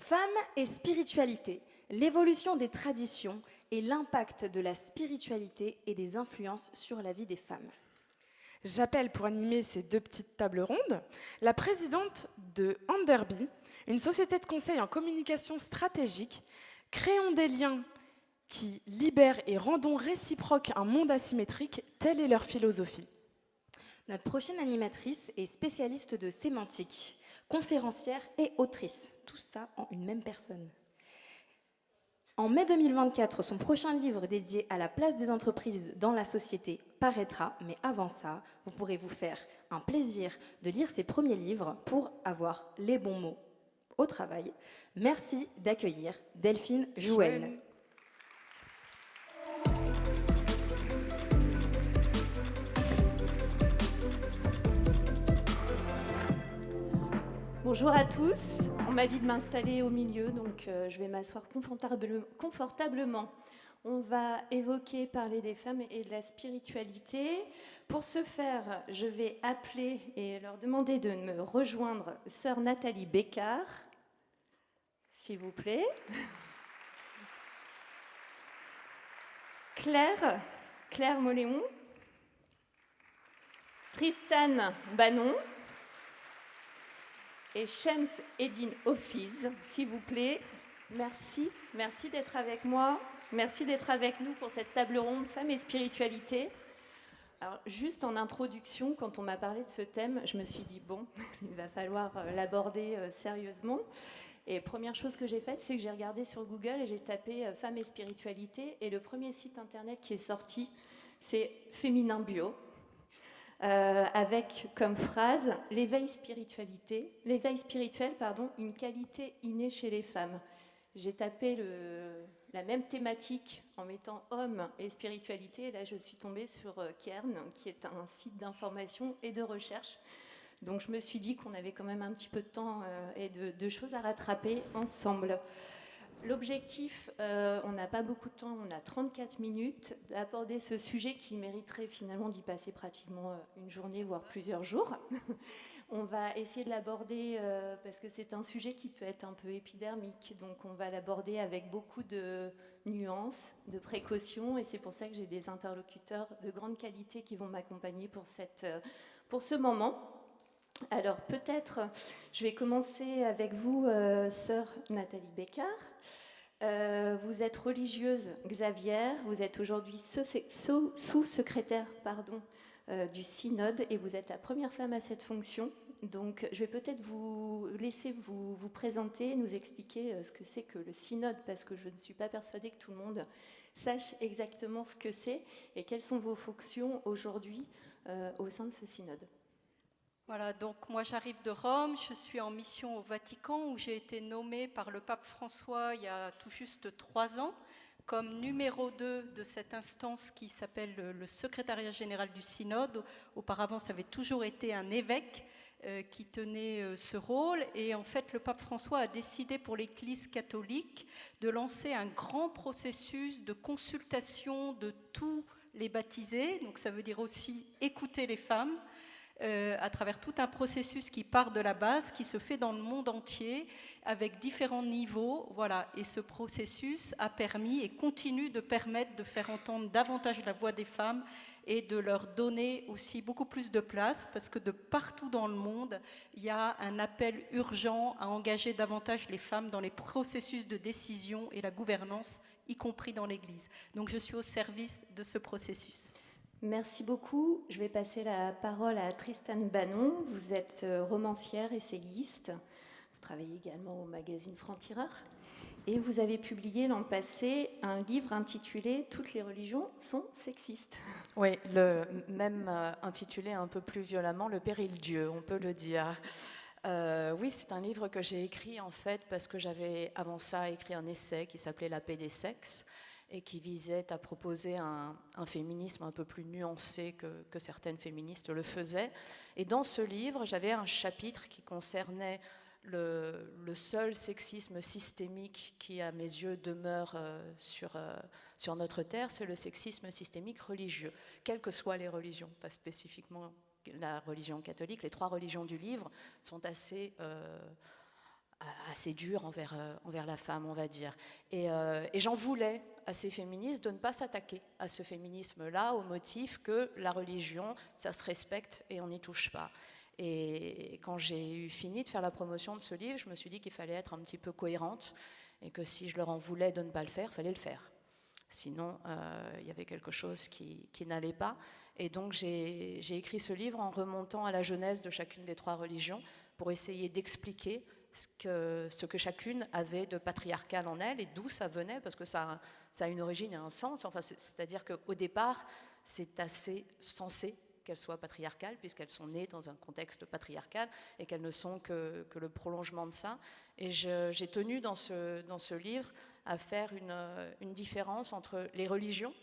Femmes et spiritualité, l'évolution des traditions et l'impact de la spiritualité et des influences sur la vie des femmes. J'appelle pour animer ces deux petites tables rondes la présidente de Anderby, une société de conseil en communication stratégique. Créons des liens qui libèrent et rendons réciproque un monde asymétrique, telle est leur philosophie. Notre prochaine animatrice est spécialiste de sémantique, conférencière et autrice, tout ça en une même personne. En mai 2024, son prochain livre dédié à la place des entreprises dans la société paraîtra, mais avant ça, vous pourrez vous faire un plaisir de lire ses premiers livres pour avoir les bons mots au travail. Merci d'accueillir Delphine Jouenne. Bonjour à tous, on m'a dit de m'installer au milieu, donc je vais m'asseoir confortablement. On va parler des femmes et de la spiritualité. Pour ce faire, je vais appeler et leur demander de me rejoindre sœur Nathalie Bécard, s'il vous plaît. Claire Moléon, Tristan Bannon, et Shems Eddine Ofiz, s'il vous plaît. Merci d'être avec moi. Merci d'être avec nous pour cette table ronde Femmes et spiritualité. Alors, juste en introduction, quand on m'a parlé de ce thème, je me suis dit, bon, il va falloir l'aborder sérieusement. Et première chose que j'ai faite, c'est que j'ai regardé sur Google et j'ai tapé Femmes et spiritualité. Et le premier site internet qui est sorti, c'est Féminin Bio. Avec comme phrase l'éveil spirituel, une qualité innée chez les femmes. J'ai tapé la même thématique en mettant homme et spiritualité, et là je suis tombée sur Cairn, qui est un site d'information et de recherche. Donc je me suis dit qu'on avait quand même un petit peu de temps et de choses à rattraper ensemble. L'objectif, on n'a pas beaucoup de temps, on a 34 minutes, d'aborder ce sujet qui mériterait finalement d'y passer pratiquement une journée, voire plusieurs jours. On va essayer de l'aborder parce que c'est un sujet qui peut être un peu épidermique, donc on va l'aborder avec beaucoup de nuances, de précautions, et c'est pour ça que j'ai des interlocuteurs de grande qualité qui vont m'accompagner pour ce moment. Alors peut-être, je vais commencer avec vous, sœur Nathalie Bécard. Vous êtes religieuse Xavier, vous êtes aujourd'hui sous-secrétaire du synode et vous êtes la première femme à cette fonction. Donc je vais peut-être vous laisser vous présenter, nous expliquer ce que c'est que le synode, parce que je ne suis pas persuadée que tout le monde sache exactement ce que c'est et quelles sont vos fonctions aujourd'hui au sein de ce synode. Voilà, donc moi j'arrive de Rome, je suis en mission au Vatican où j'ai été nommée par le pape François il y a tout juste 3 ans comme numéro 2 de cette instance qui s'appelle le secrétariat général du synode. Auparavant, ça avait toujours été un évêque qui tenait ce rôle, et en fait le pape François a décidé pour l'Église catholique de lancer un grand processus de consultation de tous les baptisés, donc ça veut dire aussi écouter les femmes, à travers tout un processus qui part de la base, qui se fait dans le monde entier, avec différents niveaux. Voilà. Et ce processus a permis et continue de permettre de faire entendre davantage la voix des femmes et de leur donner aussi beaucoup plus de place, parce que de partout dans le monde, il y a un appel urgent à engager davantage les femmes dans les processus de décision et la gouvernance, y compris dans l'Église. Donc je suis au service de ce processus. Merci beaucoup. Je vais passer la parole à Tristan Bannon. Vous êtes romancière, essayiste. Vous travaillez également au magazine Franc-Tireur. Et vous avez publié l'an passé un livre intitulé « Toutes les religions sont sexistes ». Oui, même intitulé un peu plus violemment « Le péril Dieu », on peut le dire. Oui, c'est un livre que j'ai écrit en fait parce que j'avais avant ça écrit un essai qui s'appelait « La paix des sexes » et qui visait à proposer un féminisme un peu plus nuancé que certaines féministes le faisaient. Et dans ce livre, j'avais un chapitre qui concernait le seul sexisme systémique qui, à mes yeux, demeure sur notre terre, c'est le sexisme systémique religieux, quelles que soient les religions, pas spécifiquement la religion catholique. Les 3 religions du livre sont assez assez dur envers la femme, on va dire. Et j'en voulais à ces féministes de ne pas s'attaquer à ce féminisme-là au motif que la religion, ça se respecte et on n'y touche pas. Et quand j'ai eu fini de faire la promotion de ce livre, je me suis dit qu'il fallait être un petit peu cohérente et que si je leur en voulais de ne pas le faire, il fallait le faire. Sinon, il y avait quelque chose qui n'allait pas. Et donc, j'ai écrit ce livre en remontant à la genèse de chacune des 3 religions pour essayer d'expliquer ce que chacune avait de patriarcal en elle et d'où ça venait, parce que ça a une origine et un sens. Enfin, c'est-à-dire qu'au départ, c'est assez sensé qu'elles soient patriarcales, puisqu'elles sont nées dans un contexte patriarcal et qu'elles ne sont que le prolongement de ça. Et j'ai tenu dans ce livre à faire une différence entre les religions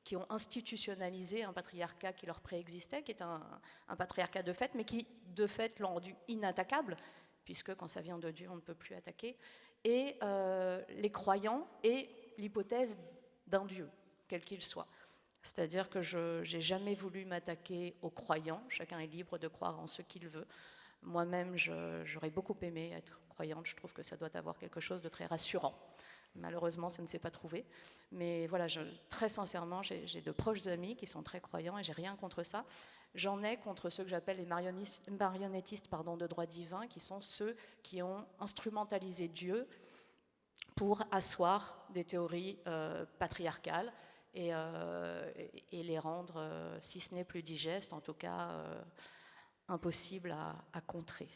qui ont institutionnalisé un patriarcat qui leur préexistait, qui est un patriarcat de fait, mais qui de fait l'ont rendu inattaquable, puisque quand ça vient de Dieu, on ne peut plus attaquer, et les croyants et l'hypothèse d'un Dieu, quel qu'il soit. C'est-à-dire que je n'ai jamais voulu m'attaquer aux croyants, chacun est libre de croire en ce qu'il veut. Moi-même, j'aurais beaucoup aimé être croyante, je trouve que ça doit avoir quelque chose de très rassurant. Malheureusement, ça ne s'est pas trouvé. Mais voilà, très sincèrement, j'ai de proches amis qui sont très croyants et j'ai rien contre ça. J'en ai contre ceux que j'appelle les marionnettistes de droit divin, qui sont ceux qui ont instrumentalisé Dieu pour asseoir des théories patriarcales et les rendre, si ce n'est plus digestes, en tout cas impossibles à contrer.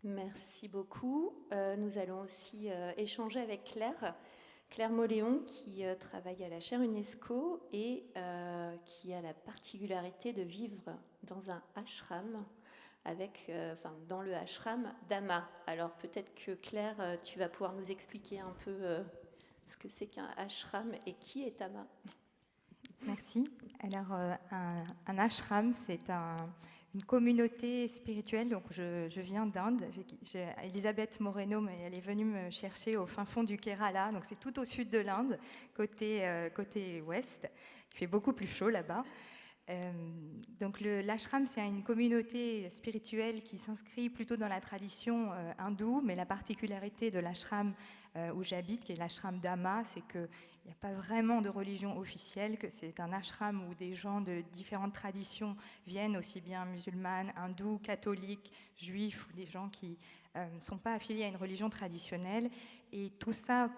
Merci beaucoup. Nous allons aussi échanger avec Claire Moléon, qui travaille à la chaire UNESCO et qui a la particularité de vivre dans un ashram, dans le ashram d'Ama. Alors peut-être que Claire, tu vas pouvoir nous expliquer un peu ce que c'est qu'un ashram et qui est Ama. Merci. Alors un ashram, c'est une communauté spirituelle. Donc je viens d'Inde. J'ai Elisabeth Moreno, mais elle est venue me chercher au fin fond du Kerala. Donc c'est tout au sud de l'Inde, côté ouest. Il fait beaucoup plus chaud là-bas. Donc l'ashram, c'est une communauté spirituelle qui s'inscrit plutôt dans la tradition hindoue, mais la particularité de l'ashram où j'habite, qui est l'ashram d'Ama, c'est qu'il n'y a pas vraiment de religion officielle, que c'est un ashram où des gens de différentes traditions viennent, aussi bien musulmanes, hindous, catholiques, juifs, ou des gens qui ne sont pas affiliés à une religion traditionnelle. Et tout ça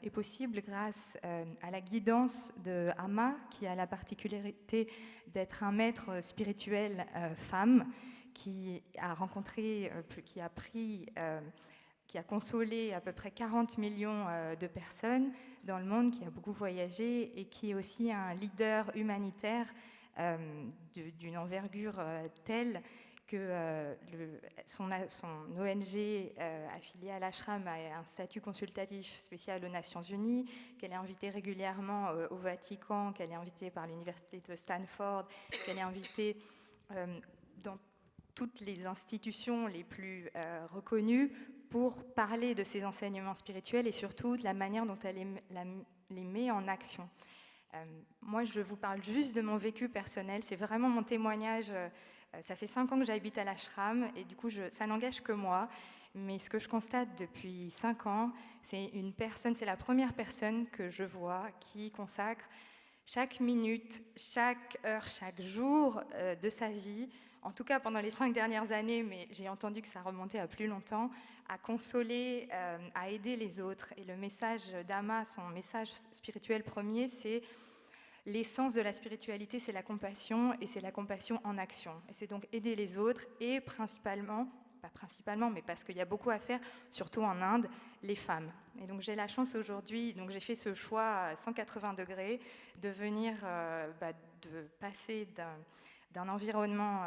est possible grâce à la guidance de Ama, qui a la particularité d'être un maître spirituel femme, qui a rencontré, qui a consolé à peu près 40 millions de personnes dans le monde, qui a beaucoup voyagé et qui est aussi un leader humanitaire d'une envergure telle que son ONG affiliée à l'ashram a un statut consultatif spécial aux Nations Unies, qu'elle est invitée régulièrement au Vatican, qu'elle est invitée par l'université de Stanford, qu'elle est invitée dans toutes les institutions les plus reconnues pour parler de ses enseignements spirituels et surtout de la manière dont elle les met en action. Moi, je vous parle juste de mon vécu personnel, c'est vraiment mon témoignage. Ça fait 5 ans que j'habite à l'ashram et du coup, ça n'engage que moi. Mais ce que je constate depuis 5 ans, c'est la première personne que je vois qui consacre chaque minute, chaque heure, chaque jour de sa vie, en tout cas pendant les 5 dernières années, mais j'ai entendu que ça remontait à plus longtemps, à consoler, à aider les autres. Et le message d'Ama, son message spirituel premier, c'est l'essence de la spiritualité, c'est la compassion, et c'est la compassion en action. Et c'est donc aider les autres, et principalement, pas principalement, mais parce qu'il y a beaucoup à faire, surtout en Inde, les femmes. Et donc j'ai la chance aujourd'hui, donc j'ai fait ce choix à 180 degrés, de venir, de passer d'un environnement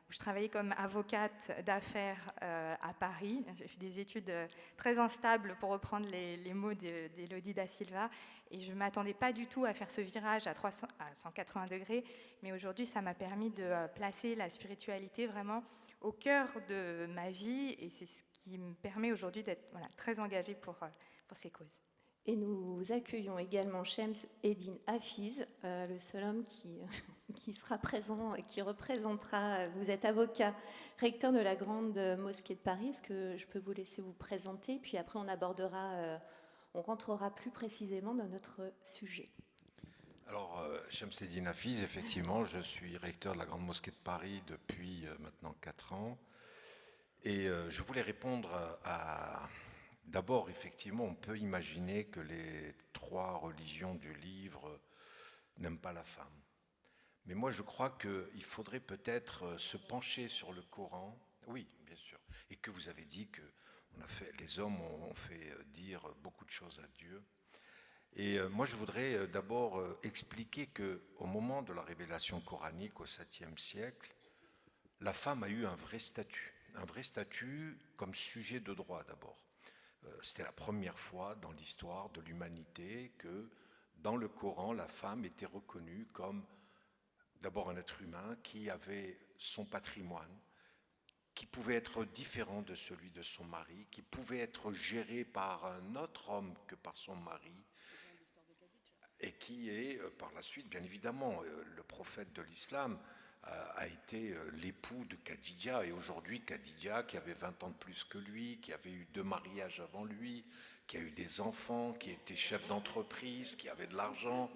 où je travaillais comme avocate d'affaires à Paris. J'ai fait des études très instables, pour reprendre les mots d'Élodie da Silva, et je ne m'attendais pas du tout à faire ce virage à 180 degrés, mais aujourd'hui, ça m'a permis de placer la spiritualité vraiment au cœur de ma vie, et c'est ce qui me permet aujourd'hui d'être très engagée pour ces causes. Et nous accueillons également Shems Eddin Hafiz, le seul homme qui sera présent et qui représentera. Vous êtes avocat, recteur de la Grande Mosquée de Paris. Est-ce que je peux vous laisser vous présenter? Puis après, on rentrera plus précisément dans notre sujet. Alors, Shems Eddin Hafiz, effectivement, je suis recteur de la Grande Mosquée de Paris depuis maintenant 4 ans. Et je voulais répondre à... D'abord, effectivement, on peut imaginer que les 3 religions du livre n'aiment pas la femme. Mais moi, je crois qu'il faudrait peut-être se pencher sur le Coran. Oui, bien sûr. Et que vous avez dit que les hommes ont fait dire beaucoup de choses à Dieu. Et moi, je voudrais d'abord expliquer qu'au moment de la révélation coranique, au 7e siècle, la femme a eu un vrai statut comme sujet de droit d'abord. C'était la première fois dans l'histoire de l'humanité que dans le Coran, la femme était reconnue comme d'abord un être humain qui avait son patrimoine, qui pouvait être différent de celui de son mari, qui pouvait être géré par un autre homme que par son mari, et qui est par la suite, bien évidemment, le prophète de l'islam a été l'époux de Khadija, et aujourd'hui Khadija, qui avait 20 ans de plus que lui, qui avait eu 2 mariages avant lui, qui a eu des enfants, qui était chef d'entreprise, qui avait de l'argent,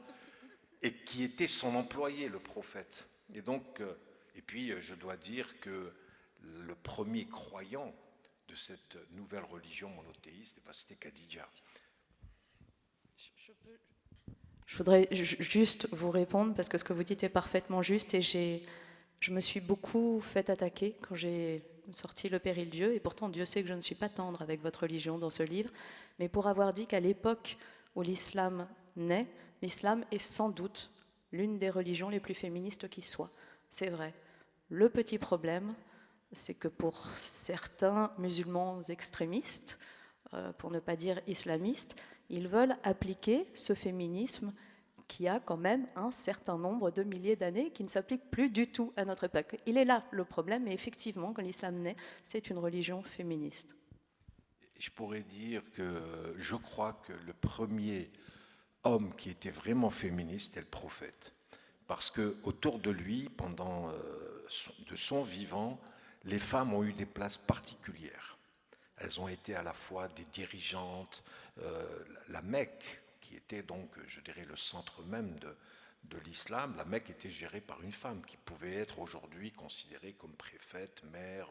et qui était son employé, le prophète. Et donc, et puis je dois dire que le premier croyant de cette nouvelle religion monothéiste, c'était Khadija. Je voudrais juste vous répondre parce que ce que vous dites est parfaitement juste et je me suis beaucoup fait attaquer quand j'ai sorti Le Péril Dieu, et pourtant Dieu sait que je ne suis pas tendre avec votre religion dans ce livre, mais pour avoir dit qu'à l'époque où l'islam naît, l'islam est sans doute l'une des religions les plus féministes qui soit. C'est vrai. Le petit problème, c'est que pour certains musulmans extrémistes, pour ne pas dire islamistes, ils veulent appliquer ce féminisme qui a quand même un certain nombre de milliers d'années, qui ne s'applique plus du tout à notre époque. Il est là le problème, et effectivement, quand l'islam naît, c'est une religion féministe. Je pourrais dire que je crois que le premier homme qui était vraiment féministe est le prophète. Parce qu'autour de lui, pendant de son vivant, les femmes ont eu des places particulières. Elles ont été à la fois des dirigeantes, la Mecque, qui était donc, je dirais, le centre même de l'islam. La Mecque était gérée par une femme qui pouvait être aujourd'hui considérée comme préfète, maire,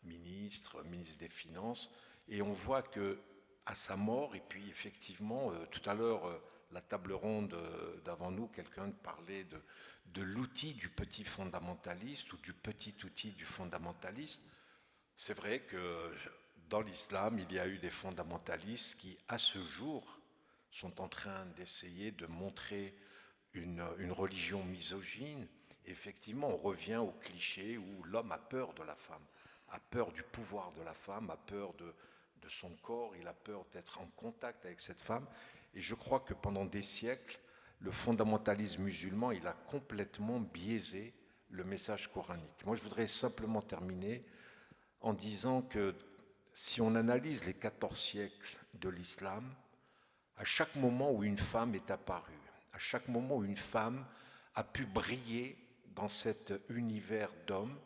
ministre des Finances. Et on voit que à sa mort, et puis effectivement, tout à l'heure, la table ronde d'avant nous, quelqu'un parlait de l'outil du petit fondamentaliste ou du petit outil du fondamentaliste. C'est vrai que dans l'islam, il y a eu des fondamentalistes qui, à ce jour, sont en train d'essayer de montrer une religion misogyne. Effectivement, on revient au cliché où l'homme a peur de la femme, a peur du pouvoir de la femme, a peur de son corps, il a peur d'être en contact avec cette femme. Et je crois que pendant des siècles, le fondamentalisme musulman, il a complètement biaisé le message coranique. Moi, je voudrais simplement terminer en disant que si on analyse les 14 siècles de l'islam, à chaque moment où une femme est apparue, à chaque moment où une femme a pu briller dans cet univers d'hommes,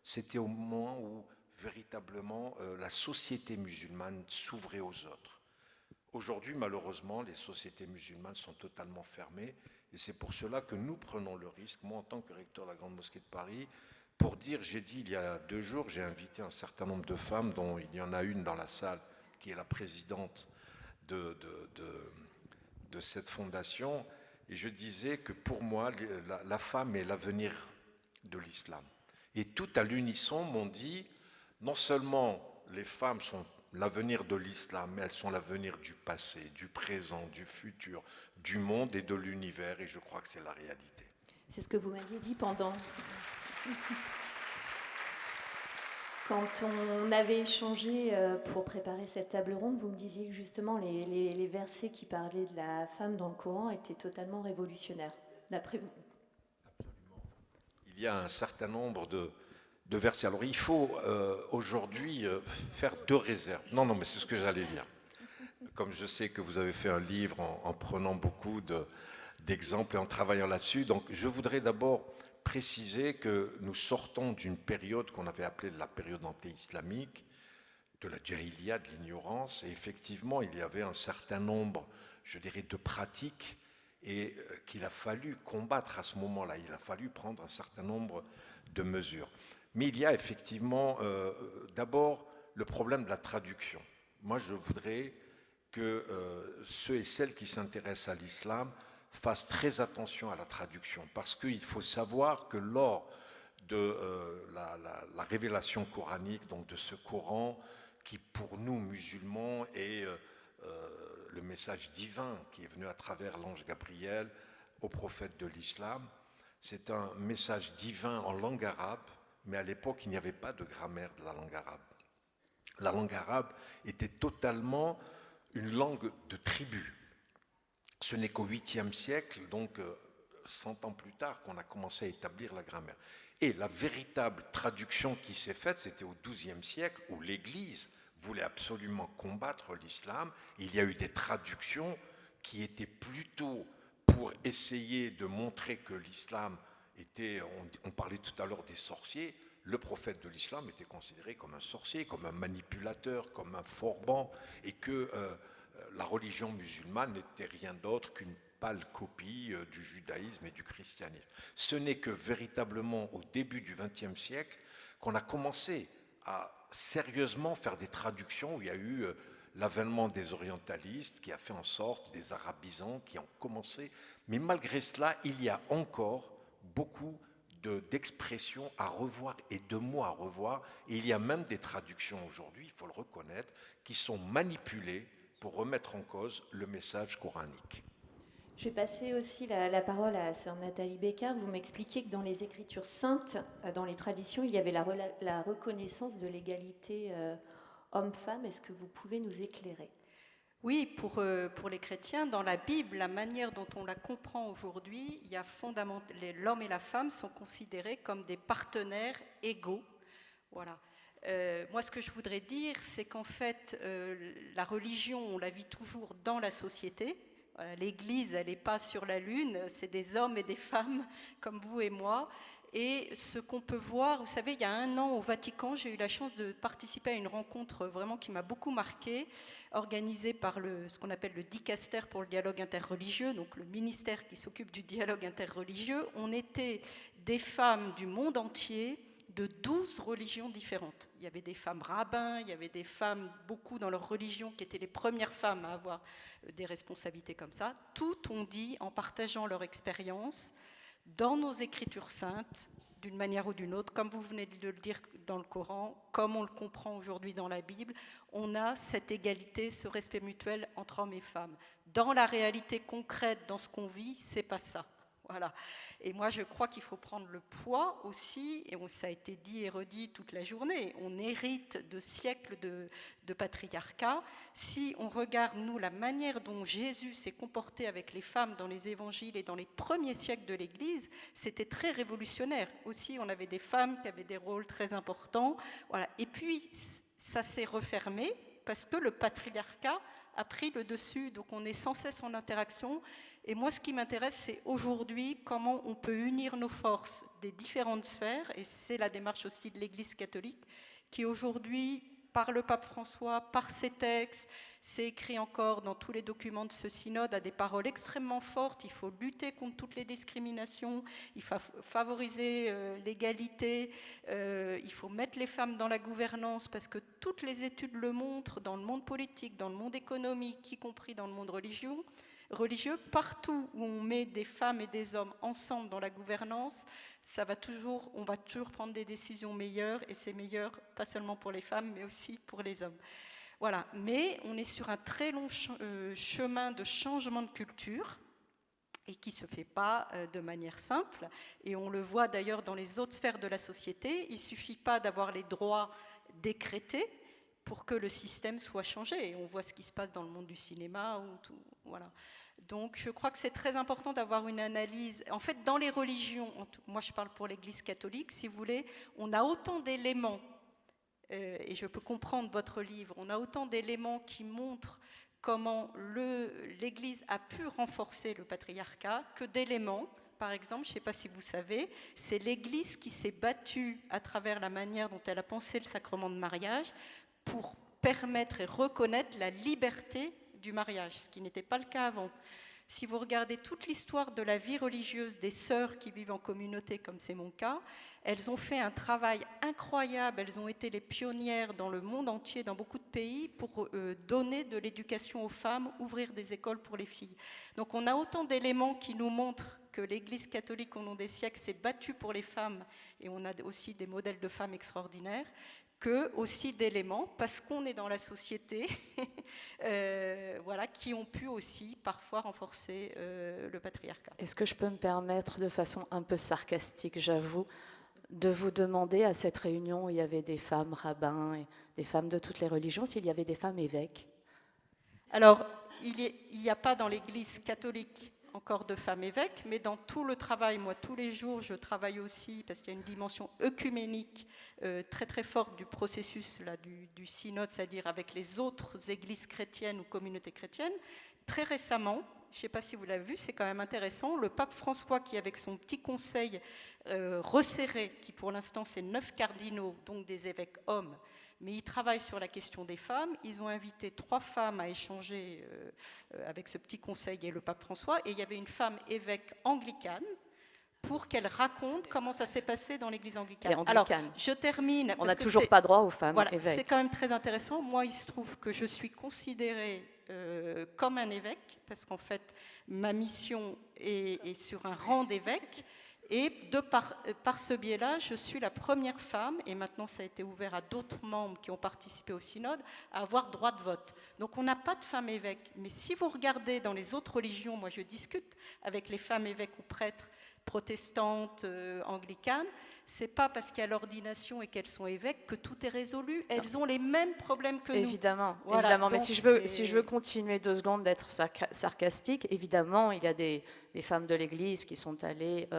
c'était au moment où véritablement la société musulmane s'ouvrait aux autres. Aujourd'hui, malheureusement, les sociétés musulmanes sont totalement fermées, et c'est pour cela que nous prenons le risque, moi en tant que recteur de la Grande Mosquée de Paris, pour dire, j'ai dit il y a 2 jours, j'ai invité un certain nombre de femmes, dont il y en a une dans la salle, qui est la présidente de cette fondation, et je disais que pour moi, la femme est l'avenir de l'islam. Et tout à l'unisson m'ont dit, non seulement les femmes sont l'avenir de l'islam, mais elles sont l'avenir du passé, du présent, du futur, du monde et de l'univers, et je crois que c'est la réalité. C'est ce que vous m'aviez dit pendant... Quand on avait échangé pour préparer cette table ronde, vous me disiez que justement les versets qui parlaient de la femme dans le Coran étaient totalement révolutionnaires, d'après vous. Absolument. Il y a un certain nombre de versets. Alors il faut aujourd'hui faire 2 réserves. Non, mais c'est ce que j'allais dire. comme je sais que vous avez fait un livre en prenant beaucoup d'exemples et en travaillant là-dessus, donc je voudrais d'abord préciser que nous sortons d'une période qu'on avait appelée la période anté-islamique, de la jahiliya, de l'ignorance, et effectivement il y avait un certain nombre, je dirais, de pratiques et qu'il a fallu combattre à ce moment-là, il a fallu prendre un certain nombre de mesures. Mais il y a effectivement d'abord le problème de la traduction. Moi je voudrais que ceux et celles qui s'intéressent à l'islam fassent très attention à la traduction, parce qu'il faut savoir que lors de la révélation coranique, donc de ce Coran, qui pour nous musulmans est le message divin qui est venu à travers l'ange Gabriel au prophète de l'islam, c'est un message divin en langue arabe, mais à l'époque il n'y avait pas de grammaire de la langue arabe. La langue arabe était totalement une langue de tribu. Ce n'est qu'au 8e siècle, donc 100 ans plus tard, qu'on a commencé à établir la grammaire. Et la véritable traduction qui s'est faite, c'était au XIIe siècle, où l'Église voulait absolument combattre l'islam. Il y a eu des traductions qui étaient plutôt pour essayer de montrer que l'islam était, on parlait tout à l'heure des sorciers, le prophète de l'islam était considéré comme un sorcier, comme un manipulateur, comme un forban, et que la religion musulmane n'était rien d'autre qu'une pâle copie du judaïsme et du christianisme. Ce n'est que véritablement au début du XXe siècle qu'on a commencé à sérieusement faire des traductions, où il y a eu l'avènement des orientalistes qui a fait en sorte, des arabisants qui ont commencé, mais malgré cela, il y a encore beaucoup d'expressions à revoir et de mots à revoir, et il y a même des traductions aujourd'hui, il faut le reconnaître, qui sont manipulées pour remettre en cause le message coranique. Je vais passer aussi la parole à sœur Nathalie Becker. Vous m'expliquiez que dans les Écritures saintes, dans les traditions, il y avait la reconnaissance de l'égalité homme-femme. Est-ce que vous pouvez nous éclairer ? Oui, pour les chrétiens, dans la Bible, la manière dont on la comprend aujourd'hui, il y a l'homme et la femme sont considérés comme des partenaires égaux. Voilà. Moi, ce que je voudrais dire, c'est qu'en fait, la religion, on la vit toujours dans la société. L'Église, elle n'est pas sur la Lune, c'est des hommes et des femmes comme vous et moi. Et ce qu'on peut voir, vous savez, il y a 1 an au Vatican, j'ai eu la chance de participer à une rencontre vraiment qui m'a beaucoup marquée, organisée par ce qu'on appelle le Dicaster pour le dialogue interreligieux, donc le ministère qui s'occupe du dialogue interreligieux. On était des femmes du monde entier, de 12 religions différentes. Il y avait des femmes rabbins, il y avait des femmes, beaucoup dans leur religion, qui étaient les premières femmes à avoir des responsabilités comme ça. Toutes ont dit, en partageant leur expérience, dans nos Écritures saintes, d'une manière ou d'une autre, comme vous venez de le dire dans le Coran, comme on le comprend aujourd'hui dans la Bible, on a cette égalité, ce respect mutuel entre hommes et femmes. Dans la réalité concrète, dans ce qu'on vit, c'est pas ça. Voilà. Et moi, je crois qu'il faut prendre le poids aussi, et ça a été dit et redit toute la journée, on hérite de siècles de patriarcat. Si on regarde, nous, la manière dont Jésus s'est comporté avec les femmes dans les évangiles et dans les premiers siècles de l'Église, c'était très révolutionnaire. Aussi, on avait des femmes qui avaient des rôles très importants. Voilà. Et puis, ça s'est refermé parce que le patriarcat a pris le dessus, donc on est sans cesse en interaction. Et moi, ce qui m'intéresse, c'est aujourd'hui comment on peut unir nos forces des différentes sphères, et c'est la démarche aussi de l'Église catholique, qui aujourd'hui, par le pape François, par ses textes, c'est écrit encore dans tous les documents de ce synode, a des paroles extrêmement fortes. Il faut lutter contre toutes les discriminations, il faut favoriser l'égalité, il faut mettre les femmes dans la gouvernance, parce que toutes les études le montrent, dans le monde politique, dans le monde économique, y compris dans le monde religieux, partout où on met des femmes et des hommes ensemble dans la gouvernance, on va toujours prendre des décisions meilleures, et c'est meilleur pas seulement pour les femmes, mais aussi pour les hommes. Voilà, mais on est sur un très long chemin de changement de culture, et qui ne se fait pas de manière simple, et on le voit d'ailleurs dans les autres sphères de la société. Il ne suffit pas d'avoir les droits décrétés pour que le système soit changé, et on voit ce qui se passe dans le monde du cinéma, ou tout, voilà. Donc je crois que c'est très important d'avoir une analyse. En fait, dans les religions, moi je parle pour l'Église catholique, si vous voulez, on a autant d'éléments, et je peux comprendre votre livre, on a autant d'éléments qui montrent comment l'Église a pu renforcer le patriarcat, que d'éléments. Par exemple, je ne sais pas si vous savez, c'est l'Église qui s'est battue à travers la manière dont elle a pensé le sacrement de mariage pour permettre et reconnaître la liberté du mariage, ce qui n'était pas le cas avant. Si vous regardez toute l'histoire de la vie religieuse des sœurs qui vivent en communauté, comme c'est mon cas, elles ont fait un travail incroyable, elles ont été les pionnières dans le monde entier, dans beaucoup de pays, pour donner de l'éducation aux femmes, ouvrir des écoles pour les filles. Donc on a autant d'éléments qui nous montrent que l'Église catholique au long des siècles s'est battue pour les femmes, et on a aussi des modèles de femmes extraordinaires, que aussi d'éléments, parce qu'on est dans la société, voilà, qui ont pu aussi parfois renforcer le patriarcat. Est-ce que je peux me permettre, de façon un peu sarcastique, j'avoue, de vous demander à cette réunion où il y avait des femmes rabbins et des femmes de toutes les religions, s'il y avait des femmes évêques? Alors, il n'y a pas dans l'Église catholique encore de femmes évêques, mais dans tout le travail, moi tous les jours je travaille aussi, parce qu'il y a une dimension œcuménique très très forte du processus là, du synode, c'est-à-dire avec les autres églises chrétiennes ou communautés chrétiennes. Très récemment, je ne sais pas si vous l'avez vu, c'est quand même intéressant, le pape François qui avec son petit conseil resserré, qui pour l'instant c'est 9 cardinaux, donc des évêques hommes, mais ils travaillent sur la question des femmes. Ils ont invité 3 femmes à échanger avec ce petit conseil et le pape François. Et il y avait une femme évêque anglicane pour qu'elle raconte comment ça s'est passé dans l'église anglicane. Alors, je termine. On n'a toujours pas droit aux femmes voilà, évêques. C'est quand même très intéressant. Moi, il se trouve que je suis considérée comme un évêque, parce qu'en fait, ma mission est sur un rang d'évêque. Et par ce biais-là, je suis la première femme, et maintenant ça a été ouvert à d'autres membres qui ont participé au synode, à avoir droit de vote. Donc on n'a pas de femmes évêques. Mais si vous regardez dans les autres religions, moi je discute avec les femmes évêques ou prêtres protestantes, anglicanes, c'est pas parce qu'il y a l'ordination et qu'elles sont évêques que tout est résolu. Elles ont les mêmes problèmes que nous. Évidemment, voilà, évidemment. Mais si je veux continuer 2 secondes d'être sarcastique, évidemment, il y a des femmes de l'Église qui sont allées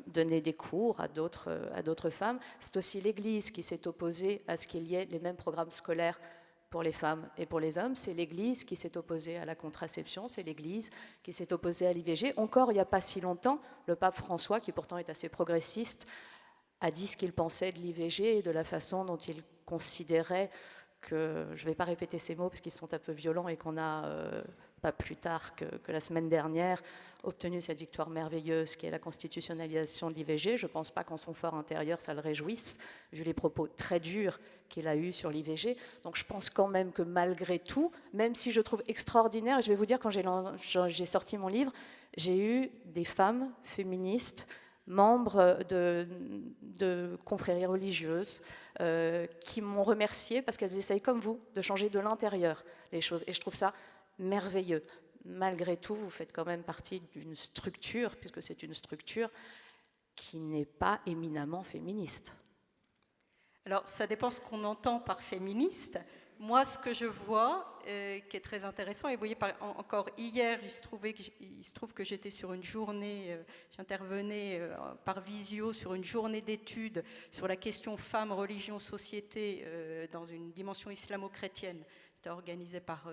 donner des cours à d'autres femmes. C'est aussi l'Église qui s'est opposée à ce qu'il y ait les mêmes programmes scolaires pour les femmes et pour les hommes. C'est l'Église qui s'est opposée à la contraception, c'est l'Église qui s'est opposée à l'IVG. Encore il n'y a pas si longtemps, le pape François, qui pourtant est assez progressiste, a dit ce qu'il pensait de l'IVG et de la façon dont il considérait que, je ne vais pas répéter ces mots parce qu'ils sont un peu violents et qu'on a, pas plus tard que la semaine dernière, obtenu cette victoire merveilleuse qui est la constitutionnalisation de l'IVG. Je ne pense pas qu'en son fort intérieur ça le réjouisse, vu les propos très durs qu'il a eus sur l'IVG. Donc je pense quand même que malgré tout, même si je trouve extraordinaire, et je vais vous dire, quand j'ai sorti mon livre, j'ai eu des femmes féministes, membres de confréries religieuses, qui m'ont remerciée parce qu'elles essayent comme vous de changer de l'intérieur les choses. Et je trouve ça merveilleux. Malgré tout, vous faites quand même partie d'une structure, puisque c'est une structure qui n'est pas éminemment féministe. Alors, ça dépend ce qu'on entend par féministe. Moi, ce que je vois, qui est très intéressant, et vous voyez, encore hier, il se trouve que j'étais sur une journée, j'intervenais par visio sur une journée d'études sur la question femmes, religion, société, dans une dimension islamo-chrétienne. C'était organisé par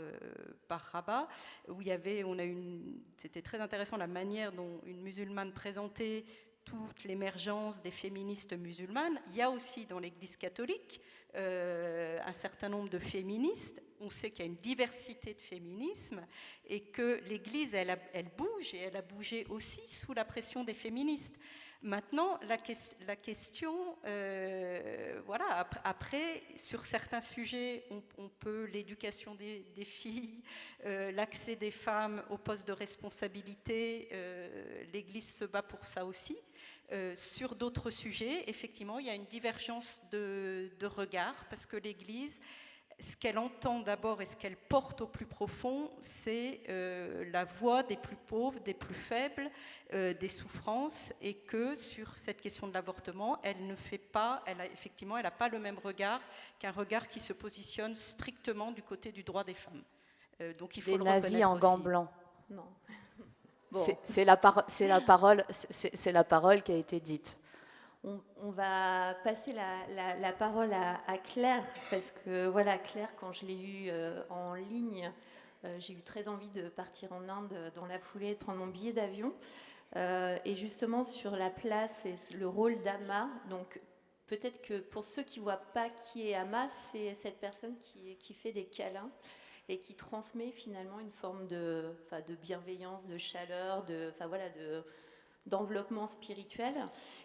Rabat, où c'était très intéressant la manière dont une musulmane présentait toute l'émergence des féministes musulmanes. Il y a aussi dans l'Église catholique un certain nombre de féministes. On sait qu'il y a une diversité de féminisme et que l'Église, elle bouge, et elle a bougé aussi sous la pression des féministes. Maintenant, la question, voilà, après, sur certains sujets, on peut l'éducation des filles, l'accès des femmes aux postes de responsabilité, l'Église se bat pour ça aussi. Sur d'autres sujets, effectivement, il y a une divergence de regard, parce que l'Église, ce qu'elle entend d'abord et ce qu'elle porte au plus profond, c'est la voix des plus pauvres, des plus faibles, des souffrances, et que sur cette question de l'avortement, elle n'a pas le même regard qu'un regard qui se positionne strictement du côté du droit des femmes. Donc il faut des nazis en gants blancs. Non. Bon. C'est la parole qui a été dite. On va passer la parole à Claire, parce que voilà, Claire, quand je l'ai eue en ligne, j'ai eu très envie de partir en Inde dans la foulée, de prendre mon billet d'avion. Et justement, sur la place et le rôle d'Ama, donc peut-être que pour ceux qui ne voient pas qui est Ama, c'est cette personne qui fait des câlins et qui transmet finalement une forme de bienveillance, de chaleur, d'enveloppement spirituel.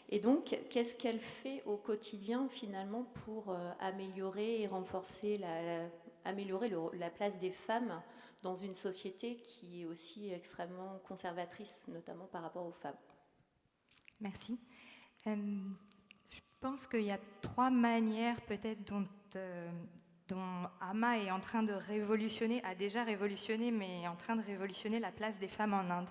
Et donc, qu'est-ce qu'elle fait au quotidien finalement pour améliorer et renforcer la place des femmes dans une société qui est aussi extrêmement conservatrice, notamment par rapport aux femmes? Merci. Je pense qu'il y a 3 manières peut-être dont Ama est en train de révolutionner, a déjà révolutionné, mais est en train de révolutionner la place des femmes en Inde.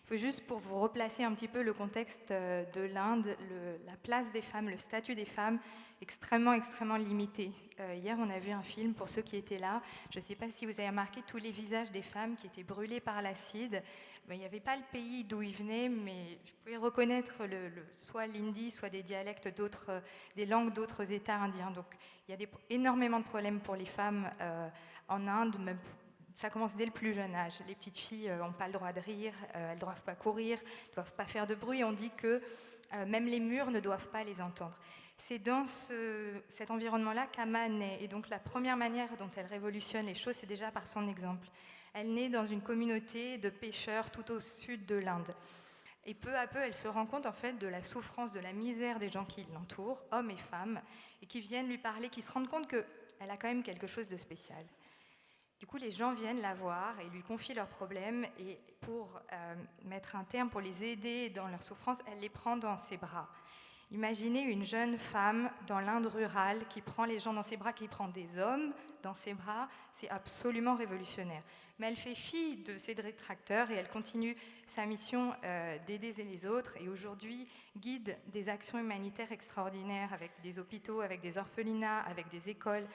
Il faut juste, pour vous replacer un petit peu le contexte de l'Inde, la place des femmes, le statut des femmes, extrêmement limité. Hier, on a vu un film, pour ceux qui étaient là, je ne sais pas si vous avez remarqué tous les visages des femmes qui étaient brûlés par l'acide. Il n'y avait pas le pays d'où ils venaient, mais je pouvais reconnaître soit l'hindi, soit des dialectes des langues d'autres États indiens. Donc il y a énormément de problèmes pour les femmes en Inde, même. Ça commence dès le plus jeune âge. Les petites filles n'ont pas le droit de rire, elles ne doivent pas courir, elles ne doivent pas faire de bruit. On dit que même les murs ne doivent pas les entendre. C'est dans cet environnement-là qu'Ama naît. Et donc la première manière dont elle révolutionne les choses, c'est déjà par son exemple. Elle naît dans une communauté de pêcheurs tout au sud de l'Inde. Et peu à peu, elle se rend compte en fait de la souffrance, de la misère des gens qui l'entourent, hommes et femmes, et qui viennent lui parler, qui se rendent compte qu'elle a quand même quelque chose de spécial. Du coup, les gens viennent la voir et lui confier leurs problèmes, et pour mettre un terme, pour les aider dans leur souffrance, elle les prend dans ses bras. Imaginez une jeune femme dans l'Inde rurale qui prend les gens dans ses bras, qui prend des hommes dans ses bras, c'est absolument révolutionnaire. Mais elle fait fi de ses détracteurs et elle continue sa mission d'aider les autres, et aujourd'hui guide des actions humanitaires extraordinaires avec des hôpitaux, avec des orphelinats, avec des écoles.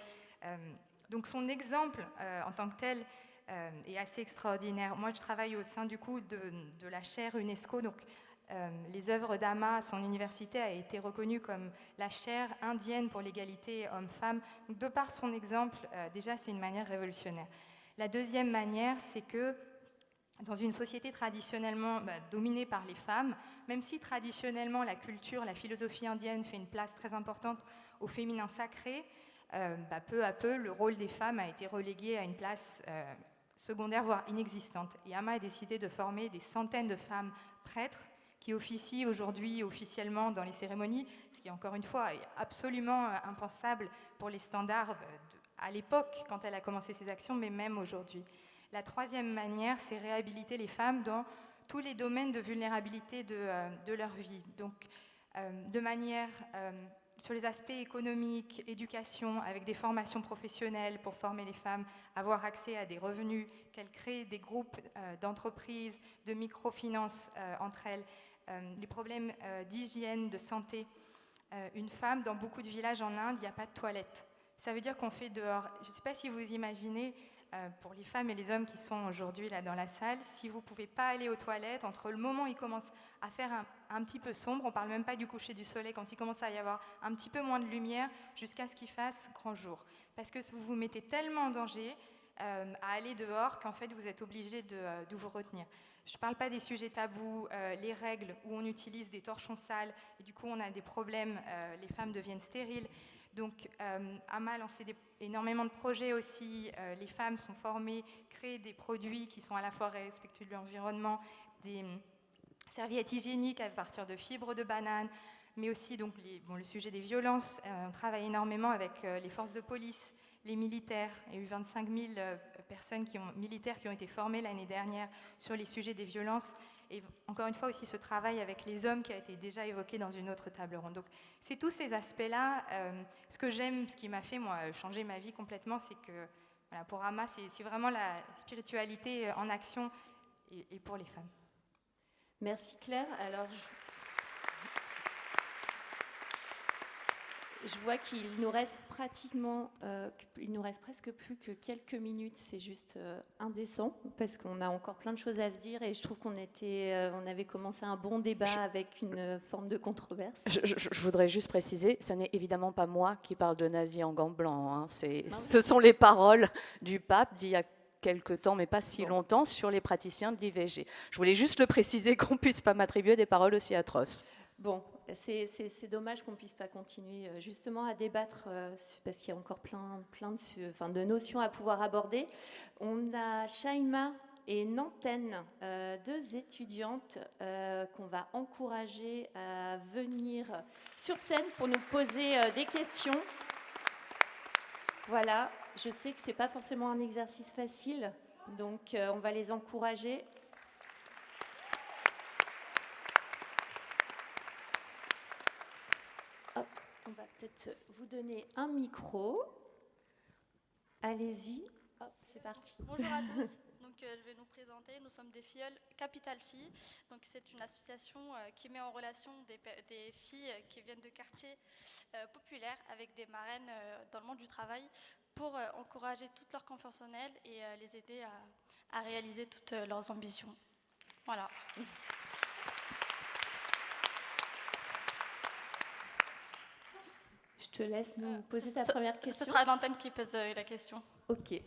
Donc son exemple en tant que tel est assez extraordinaire. Moi, je travaille au sein du coup de la chaire UNESCO. Donc, les œuvres d'Ama à son université a été reconnue comme la chaire indienne pour l'égalité homme-femme. Donc, de par son exemple, déjà, c'est une manière révolutionnaire. La deuxième manière, c'est que dans une société traditionnellement dominée par les femmes, même si traditionnellement la culture, la philosophie indienne fait une place très importante au féminin sacré, peu à peu, le rôle des femmes a été relégué à une place secondaire, voire inexistante. Et Ama a décidé de former des centaines de femmes prêtres qui officient aujourd'hui officiellement dans les cérémonies, ce qui, encore une fois, est absolument impensable pour les standards à l'époque, quand elle a commencé ses actions, mais même aujourd'hui. La troisième manière, c'est réhabiliter les femmes dans tous les domaines de vulnérabilité de leur vie. Donc, de manière sur les aspects économiques, éducation, avec des formations professionnelles pour former les femmes, avoir accès à des revenus, qu'elles créent des groupes d'entreprises, de microfinance entre elles, les problèmes d'hygiène, de santé. Une femme, dans beaucoup de villages en Inde, il n'y a pas de toilette. Ça veut dire qu'on fait dehors. Je ne sais pas si vous imaginez, pour les femmes et les hommes qui sont aujourd'hui là dans la salle, si vous ne pouvez pas aller aux toilettes, entre le moment où il commence à faire un petit peu sombre, on ne parle même pas du coucher du soleil, quand il commence à y avoir un petit peu moins de lumière, jusqu'à ce qu'il fasse grand jour. Parce que vous vous mettez tellement en danger à aller dehors qu'en fait vous êtes obligé de vous retenir. Je ne parle pas des sujets tabous, les règles où on utilise des torchons sales et du coup on a des problèmes, les femmes deviennent stériles. Donc Ama a lancé énormément de projets aussi, les femmes sont formées, créent des produits qui sont à la fois respectueux de l'environnement, des serviettes hygiéniques à partir de fibres de banane, mais aussi donc, le sujet des violences. On travaille énormément avec les forces de police, les militaires. Il y a eu 25 000 militaires qui ont été formés l'année dernière sur les sujets des violences. Et encore une fois aussi ce travail avec les hommes qui a été déjà évoqué dans une autre table ronde. Donc c'est tous ces aspects-là. Ce que j'aime, ce qui m'a fait moi changer ma vie complètement, c'est que voilà, pour Ama, c'est vraiment la spiritualité en action et pour les femmes. Merci Claire. Alors, Je vois qu'il nous reste il nous reste presque plus que quelques minutes. C'est juste indécent parce qu'on a encore plein de choses à se dire et je trouve on avait commencé un bon débat avec une forme de controverse. Je voudrais juste préciser, ça n'est évidemment pas moi qui parle de nazis en gants blancs. Hein. Ce sont les paroles du pape d'il y a quelque temps, mais pas si longtemps, sur les praticiens de l'IVG. Je voulais juste le préciser qu'on ne puisse pas m'attribuer des paroles aussi atroces. Bon, c'est dommage qu'on ne puisse pas continuer justement à débattre parce qu'il y a encore plein de notions à pouvoir aborder. On a Shaima et Nantène, deux étudiantes qu'on va encourager à venir sur scène pour nous poser des questions. Voilà, je sais que ce n'est pas forcément un exercice facile, donc on va les encourager. On va peut-être vous donner un micro. Allez-y. Hop, c'est parti. Bonjour à tous. Donc, je vais nous présenter. Nous sommes des Filleules Capital Filles. Donc, c'est une association qui met en relation des filles qui viennent de quartiers populaires avec des marraines dans le monde du travail pour encourager toute leur confiance en elles et les aider à réaliser toutes leurs ambitions. Voilà. Je te laisse nous poser ta première question. Ce sera l'antenne qui pose la question. Ok.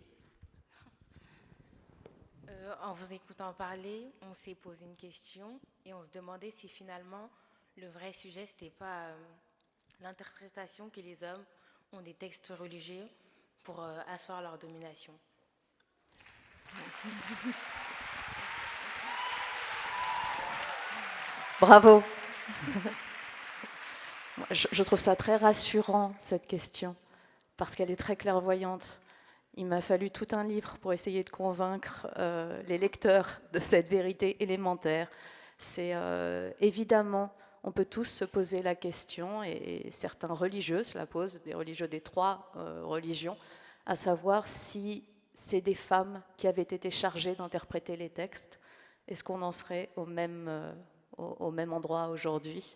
En vous écoutant parler, on s'est posé une question et on se demandait si finalement le vrai sujet, ce n'était pas l'interprétation que les hommes ont des textes religieux pour asseoir leur domination. Bravo. Je trouve ça très rassurant, cette question, parce qu'elle est très clairvoyante. Il m'a fallu tout un livre pour essayer de convaincre les lecteurs de cette vérité élémentaire. C'est évidemment, on peut tous se poser la question, et certains religieux se la posent, des religieux des trois religions, à savoir si c'est des femmes qui avaient été chargées d'interpréter les textes. Est-ce qu'on en serait au même endroit aujourd'hui ?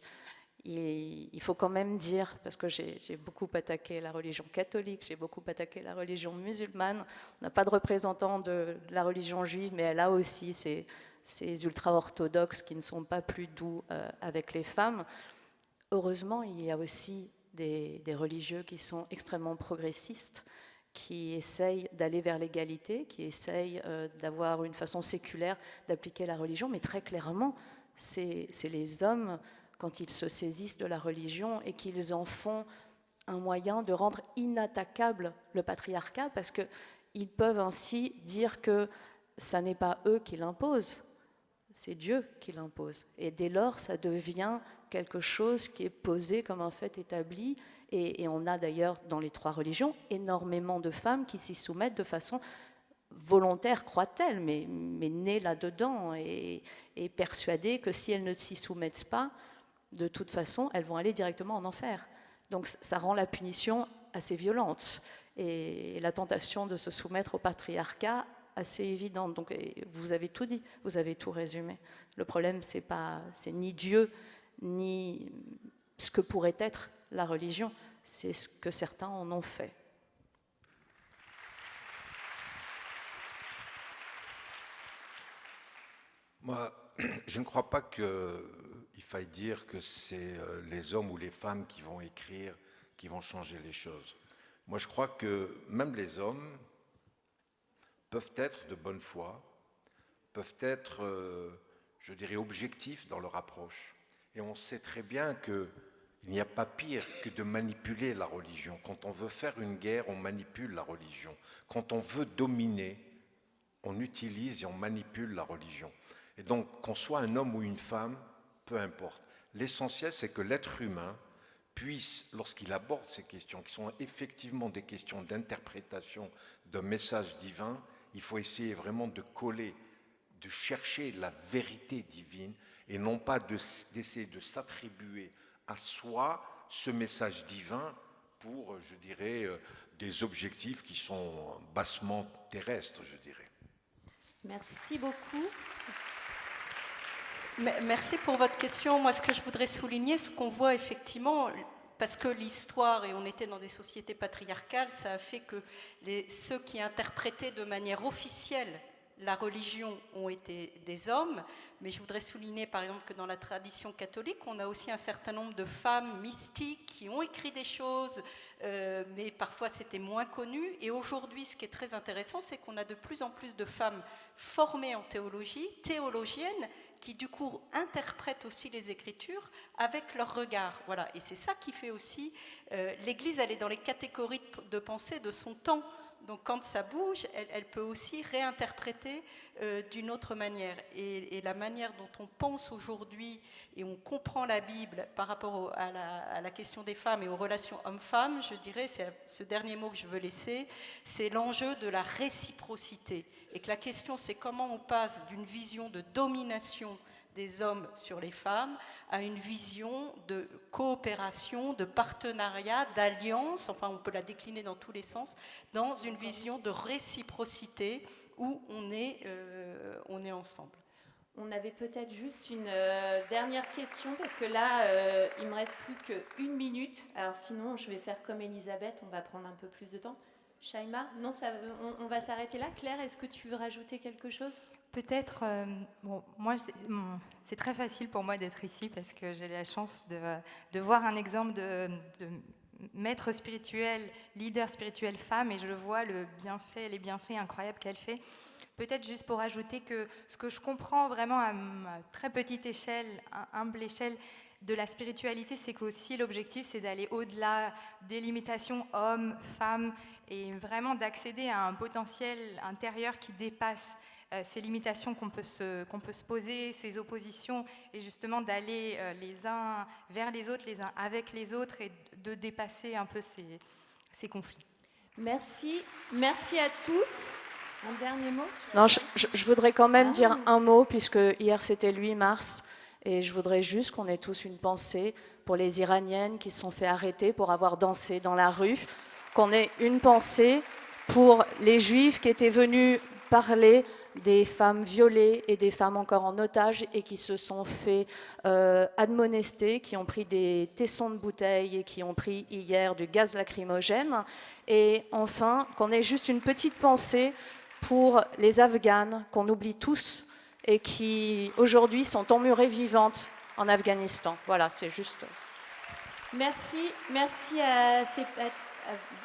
Il faut quand même dire, parce que j'ai beaucoup attaqué la religion catholique, j'ai beaucoup attaqué la religion musulmane, on n'a pas de représentant de la religion juive, mais elle a aussi ces ultra-orthodoxes qui ne sont pas plus doux avec les femmes. Heureusement, il y a aussi des religieux qui sont extrêmement progressistes, qui essayent d'aller vers l'égalité, qui essayent d'avoir une façon séculaire d'appliquer la religion, mais très clairement, c'est les hommes, quand ils se saisissent de la religion et qu'ils en font un moyen de rendre inattaquable le patriarcat, parce qu'ils peuvent ainsi dire que ça n'est pas eux qui l'imposent, c'est Dieu qui l'impose. Et dès lors, ça devient quelque chose qui est posé comme un fait établi, et on a d'ailleurs dans les trois religions énormément de femmes qui s'y soumettent de façon volontaire, croit-elle, mais nées là-dedans, et persuadées que si elles ne s'y soumettent pas, de toute façon, elles vont aller directement en enfer. Donc ça rend la punition assez violente et la tentation de se soumettre au patriarcat assez évidente. Donc vous avez tout dit, vous avez tout résumé. Le problème, c'est ni Dieu, ni ce que pourrait être la religion, c'est ce que certains en ont fait. Moi, je ne crois pas qu'il faille dire que c'est les hommes ou les femmes qui vont écrire, qui vont changer les choses. Moi, je crois que même les hommes peuvent être de bonne foi, peuvent être, je dirais, objectifs dans leur approche. Et on sait très bien qu'il n'y a pas pire que de manipuler la religion. Quand on veut faire une guerre, on manipule la religion. Quand on veut dominer, on utilise et on manipule la religion. Et donc, qu'on soit un homme ou une femme, peu importe. L'essentiel, c'est que l'être humain puisse, lorsqu'il aborde ces questions, qui sont effectivement des questions d'interprétation d'un message divin, il faut essayer vraiment de coller, de chercher la vérité divine, et non pas d'essayer de s'attribuer à soi ce message divin pour, je dirais, des objectifs qui sont bassement terrestres, je dirais. Merci beaucoup. Merci pour votre question. Moi, ce que je voudrais souligner, ce qu'on voit effectivement, parce que l'histoire, et on était dans des sociétés patriarcales, ça a fait que ceux qui interprétaient de manière officielle la religion ont été des hommes, mais je voudrais souligner par exemple que dans la tradition catholique, on a aussi un certain nombre de femmes mystiques qui ont écrit des choses, mais parfois c'était moins connu. Et aujourd'hui, ce qui est très intéressant, c'est qu'on a de plus en plus de femmes formées en théologie, théologiennes, qui du coup interprètent aussi les Écritures avec leur regard. Voilà. Et c'est ça qui fait aussi, l'Église, elle est dans les catégories de pensée de son temps. Donc quand ça bouge, elle peut aussi réinterpréter d'une autre manière. Et la manière dont on pense aujourd'hui et on comprend la Bible par rapport à la question des femmes et aux relations hommes-femmes, je dirais, c'est ce dernier mot que je veux laisser, c'est l'enjeu de la réciprocité. Et que la question, c'est comment on passe d'une vision de domination des hommes sur les femmes à une vision de coopération, de partenariat, d'alliance, enfin on peut la décliner dans tous les sens, dans une vision de réciprocité où on est ensemble. On avait peut-être juste une dernière question, parce que là, il ne me reste plus qu'1 minute. Alors sinon, je vais faire comme Elisabeth, on va prendre un peu plus de temps. Shaima, non, on va s'arrêter là. Claire, est-ce que tu veux rajouter quelque chose ? Peut-être, moi, c'est très facile pour moi d'être ici parce que j'ai la chance de voir un exemple de maître spirituel, leader spirituel femme, et je vois les bienfaits incroyables qu'elle fait. Peut-être juste pour ajouter que ce que je comprends vraiment à ma très petite échelle, humble échelle, de la spiritualité, c'est qu'aussi l'objectif, c'est d'aller au-delà des limitations hommes, femmes, et vraiment d'accéder à un potentiel intérieur qui dépasse ces limitations qu'on peut se poser, ces oppositions, et justement d'aller les uns vers les autres, les uns avec les autres, et de dépasser un peu ces conflits. Merci à tous. Un dernier mot ? Non, je voudrais quand même dire un mot, puisque hier c'était le 8 mars, et je voudrais juste qu'on ait tous une pensée pour les Iraniennes qui se sont fait arrêter pour avoir dansé dans la rue, qu'on ait une pensée pour les Juifs qui étaient venus parler des femmes violées et des femmes encore en otage et qui se sont fait admonester, qui ont pris des tessons de bouteilles et qui ont pris hier du gaz lacrymogène. Et enfin, qu'on ait juste une petite pensée pour les Afghanes qu'on oublie tous et qui aujourd'hui sont emmurées vivantes en Afghanistan. Voilà, c'est juste... Merci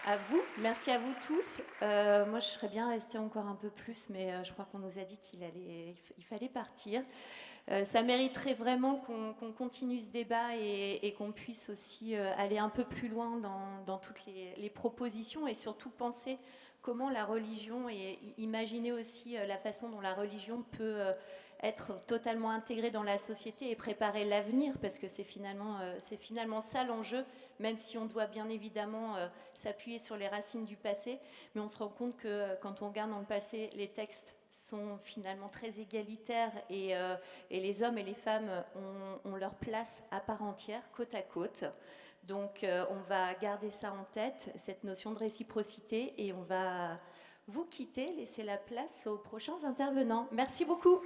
à vous, merci à vous tous. Moi, je serais bien restée encore un peu plus, mais je crois qu'on nous a dit qu'il fallait partir. Ça mériterait vraiment qu'on continue ce débat et qu'on puisse aussi aller un peu plus loin dans toutes les propositions et surtout penser comment la religion et imaginer aussi la façon dont la religion peut être totalement intégrée dans la société et préparer l'avenir, parce que c'est finalement ça l'enjeu, même si on doit bien évidemment s'appuyer sur les racines du passé, mais on se rend compte que quand on regarde dans le passé, les textes sont finalement très égalitaires et les hommes et les femmes ont leur place à part entière, côte à côte. Donc on va garder ça en tête, cette notion de réciprocité, et on va vous quitter, laisser la place aux prochains intervenants. Merci beaucoup.